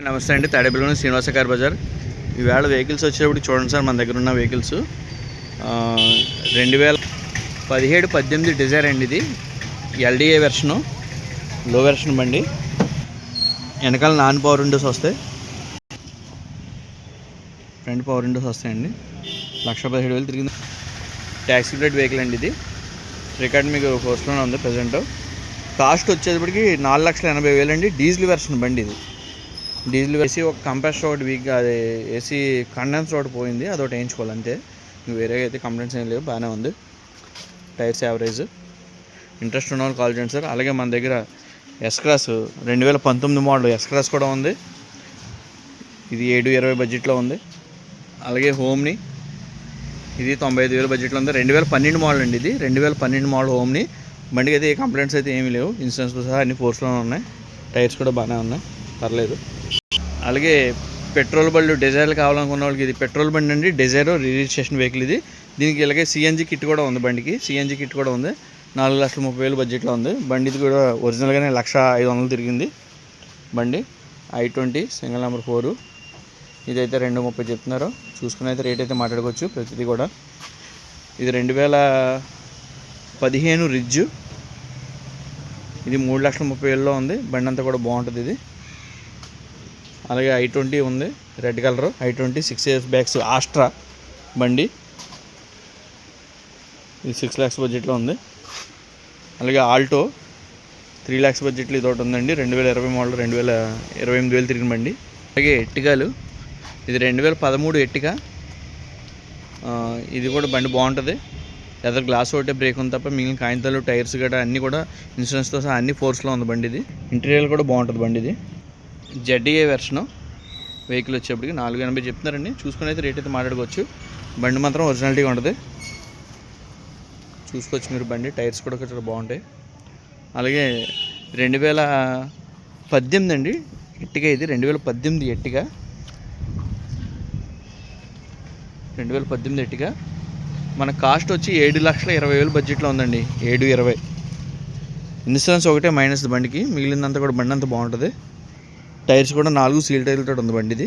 నమస్తే అండి. తాడేపల్లిలోని శ్రీనివాస కార్ బజార్. ఈవేళ వెహికల్స్ వచ్చేటప్పుడు చూడండి సార్, మన దగ్గర ఉన్న వెహికల్స్ 2017-18 డిజైర్ అండి. ఇది ఎల్డిఏ వెర్షను, లో వెర్షన్ బండి. వెనకాల నాన్ పవర్ విండోస్ వస్తాయి, ఫ్రంట్ పవర్ విండోస్ వస్తాయండి. 1,17,000 తిరిగింది. ట్యాక్సీ ప్లేట్ వెహికల్ అండి. ఇది రికార్డ్ మీకు ఫోర్స్లోనే ఉంది ప్రజెంట్. కాస్ట్ వచ్చేటప్పటికి 4,80,000 అండి. డీజిల్ వెర్షన్ బండి ఇది. డీజిల్ వేసి ఒక కంప్రెసర్ ఒకటి వీక్, అది ఏసీ కండెన్సర్ ఒకటి పోయింది, అదొకటి వేయించుకోవాలి అంతే. వేరే అయితే కంప్లైంట్స్ ఏం లేవు, బాగానే ఉంది. Tyres average. ఇంట్రెస్ట్ ఉన్న వాళ్ళు కాల్ చేయండి సార్. అలాగే మన దగ్గర S Cross 2019 model S Cross కూడా ఉంది. ఇది 720 బడ్జెట్లో ఉంది. అలాగే హోమ్ని, ఇది 95,000 బడ్జెట్లో ఉంది. 2012 మోడల్ అండి. ఇది 2012 మోడల్ హోమ్ని. బండికి అయితే ఏ కంప్లైంట్స్ అయితే ఏమీ లేవు, ఇన్సూరెన్స్తో సహా అన్ని ఫోర్స్లోనే ఉన్నాయి. టైర్స్ కూడా బాగానే ఉన్నాయి, పర్లేదు. అలాగే పెట్రోల్ బండ్లు డిజైర్లు కావాలనుకున్న వాళ్ళకి ఇది పెట్రోల్ బండి అండి. డిజైర్ రిజిస్ట్రేషన్ వెహికల్ ఇది. దీనికి ఇలాగే సిఎన్జి కిట్ కూడా ఉంది. బండికి సిఎన్జి కిట్ కూడా ఉంది. 4,30,000 బడ్జెట్లో ఉంది. బండి ఇది కూడా ఒరిజినల్గానే 1,05,000 తిరిగింది బండి. i20 single number 4. ఇదైతే 2,30,000 చెప్తున్నారు. చూసుకుని అయితే రేట్ అయితే మాట్లాడుకోవచ్చు ప్రతిదీ కూడా. ఇది 2015 రిడ్జ్. ఇది 3,30,000లో ఉంది. బండి అంతా కూడా బాగుంటుంది ఇది. అలాగే i20 ఉంది, red colour i20 6 years backs ఆస్ట్రా బండి. ఇది 6 lakhs బడ్జెట్లో ఉంది. అలాగే ఆల్టో 3 lakhs బడ్జెట్లో ఇది ఒకటి ఉందండి. 2020 మోడల్, 28,000 తిరిగిన బండి. అలాగే ఎట్టిగాలు, ఇది 2013 ఎట్టిగా. ఇది కూడా బండి బాగుంటుంది. ఎదర్ గ్లాస్ ఒకటే బ్రేక్ ఉంది తప్ప మిగిలిన కాగితాలు, టైర్స్ గట్రా అన్నీ కూడా ఇన్సూరెన్స్తో సహా అన్ని ఫోర్స్లో ఉంది బండి. ఇది ఇంటీరియర్ కూడా బాగుంటుంది బండి. ఇది జెడ్ఏ వెర్షను వెహికల్ వచ్చేప్పటికి 4,80 చెప్తున్నారండి. చూసుకుని అయితే రేట్ అయితే మాట్లాడుకోవచ్చు. బండి మాత్రం ఒరిజినాలిటీగా ఉంటుంది, చూసుకోవచ్చు మీరు. బండి టైర్స్ కూడా చాలా బాగుంటాయి. అలాగే 2018 అండి ఎట్టిగా. ఇది 2018 ఎట్టిగా, 2018 ఎట్టిగా. మన కాస్ట్ వచ్చి 7,20,000 బడ్జెట్లో ఉందండి. 7,20,000. ఇన్సూరెన్స్ ఒకటే మైనస్ బండికి, మిగిలిందంతా కూడా బండి అంతా బాగుంటుంది. టైర్స్ కూడా 4 సీల్ టైర్లతో ఉంది బండిది.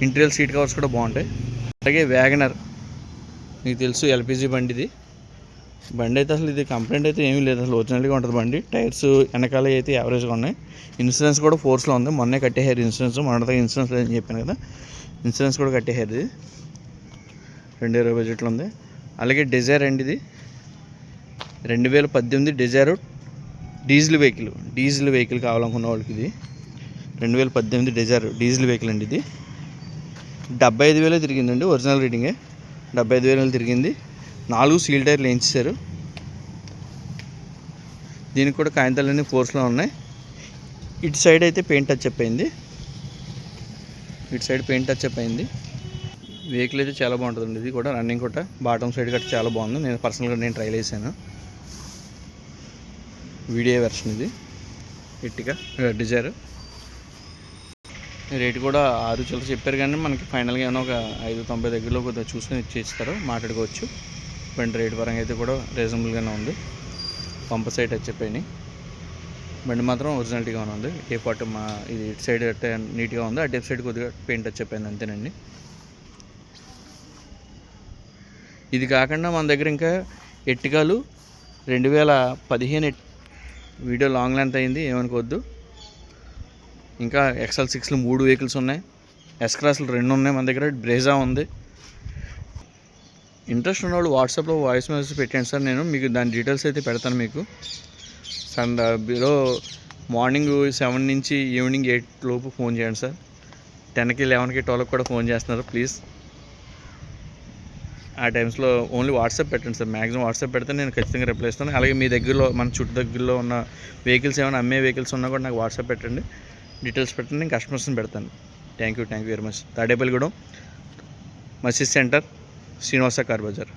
ఇంటీరియర్ సీట్ కవర్స్ కూడా బాగుంటాయి. అలాగే వ్యాగనర్, మీకు తెలుసు ఎల్పిజి బండిది. బండి అయితే అసలు ఇది కంప్లైంట్ అయితే ఏమీ లేదు, అసలు ఒరిజినల్గా ఉంటుంది బండి. టైర్స్ వెనకాల అయితే యావరేజ్గా ఉన్నాయి. ఇన్సూరెన్స్ కూడా ఫోర్స్లో ఉంది. మొన్నే కట్టేహారు ఇన్సూరెన్స్. మొన్నటిదాకా ఇన్సూరెన్స్ లేదని చెప్పాను కదా, ఇన్సూరెన్స్ కూడా కట్టేహారు. ఇది 2,20,000 బడ్జెట్లో ఉంది. అలాగే డిజైర్ అండి. ఇది 2018 డిజైర్ డీజిల్ వెహికల్ కావాలనుకున్న వాళ్ళకి ఇది 2018 డిజైర్ డీజిల్ వెహికల్ అండి. ఇది 75,000 తిరిగిందండి. ఒరిజినల్ రీడింగే 75,000 తిరిగింది. 4 సీల్ టైర్లు వేయించారు. దీనికి కూడా కాగితాలన్నీ ఫోర్స్లో ఉన్నాయి. ఇటు సైడ్ అయితే పెయింట్ టచ్ అయింది. వెహికల్ అయితే చాలా బాగుంటుందండి. ఇది కూడా రన్నింగ్ కూడా, బాటమ్ సైడ్ గట్రా చాలా బాగుంది. నేను పర్సనల్గా ట్రైల్ చేశాను. వీడియో వెర్షన్ ఇది ఎట్టిగా డిజైర్. రేటు కూడా 6 చిల్లర చెప్పారు, కానీ మనకి ఫైనల్గా ఏమైనా ఒక 590 దగ్గరలో కొద్దిగా చూసుకొని ఇచ్చేస్తారు, మాట్లాడుకోవచ్చు. బండి రేటు పరంగా అయితే కూడా రీజనబుల్గానే ఉంది. పంప సైడ్ టచ్ అయిపోయినాయి. బండి మాత్రం ఒరిజినాలిటీగానే ఉంది. ఏ పార్ట్ ఇది ఇటు సైడ్ నీట్గా ఉంది, అటు సైడ్ కొద్దిగా పెయింట్ టచ్ అయిపోయింది అంతేనండి. ఇది కాకుండా మన దగ్గర ఇంకా ఎట్టిగాలు 2015 వీడియో లాంగ్ లెంత్ అయింది, ఏమనుకోవద్దు. ఇంకా XL6లు 3 వెహికల్స్ ఉన్నాయి. ఎస్ క్రాస్లు 2 ఉన్నాయి మన దగ్గర. బ్రేజా ఉంది. ఇంట్రెస్ట్ ఉన్నవాళ్ళు వాట్సాప్లో వాయిస్ మెసేజ్ పెట్టండి సార్, నేను మీకు దాని డీటెయిల్స్ అయితే పెడతాను. మీకు బిలో మార్నింగ్ 7 నుంచి ఈవినింగ్ 8 లోపు ఫోన్ చేయండి సార్. 10కి 11కి 12కి కూడా ఫోన్ చేస్తున్నారు, ప్లీజ్. ఆ టైమ్స్లో ఓన్లీ వాట్సాప్ పెట్టండి సార్. మ్యాక్సిమం వాట్సాప్ పెడితే నేను ఖచ్చితంగా రిప్లై ఇస్తాను. అలాగే మీ దగ్గరలో, మన చుట్టూ దగ్గరలో ఉన్న వెహికల్స్ ఏమైనా అమ్మే వెహికల్స్ ఉన్నా కూడా నాకు వాట్సాప్ పెట్టండి, డీటెయిల్స్ పెట్టండి, నేను కస్టమర్స్ని పెడతాను. Thank you very much. Tadepalligudem మసీద్ సెంటర్, శ్రీనివాస కార్ బజార్.